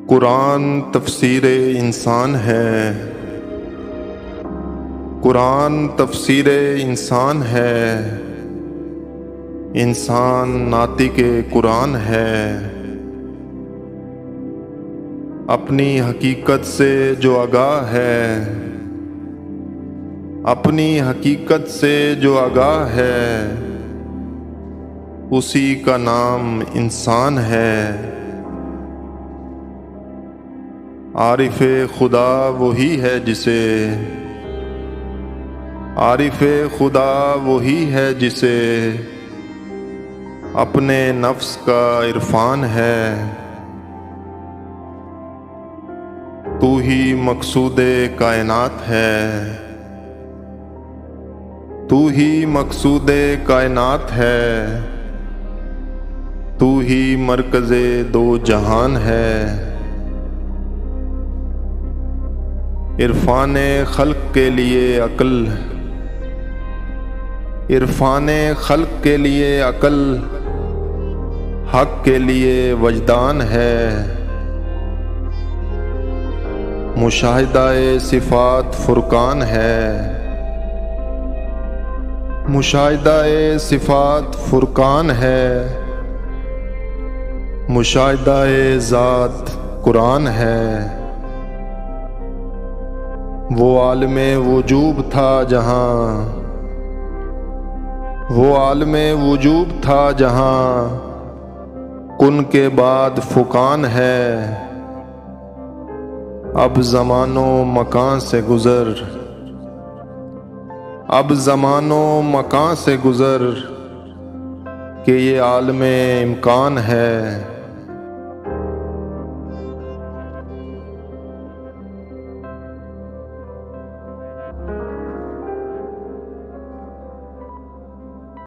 कुरान तफसीरे इंसान है। कुरान तफसीरे इंसान है। इंसान नातिके कुरान है। अपनी हकीकत से जो आगाह है, अपनी हकीकत से जो आगाह है, उसी का नाम इंसान है। आरिफ़े खुदा वही है जिसे, आरिफ़े खुदा वही है जिसे अपने नफ्स का इरफान है। तू ही मकसूदे कायनात है, तू ही मकसूदे कायनात है, तू ही मरकज़े दो जहान है। इरफाने खल्क के लिए अक्ल, इरफाने खल्क के लिए अक्ल, हक के लिए वजदान है। मुशाहिदाए सिफात फुरकान है, मुशाहिदाए सिफात फुरकान है। मुशाहिदाए ज़ात कुरान है। वो आलमे वजूब था जहाँ, वो आलमे वजूब था जहाँ कुन के बाद फुकान है। अब ज़मानो मकान से गुज़र, अब ज़मानो मकान से गुज़र के ये आलमे इम्कान है।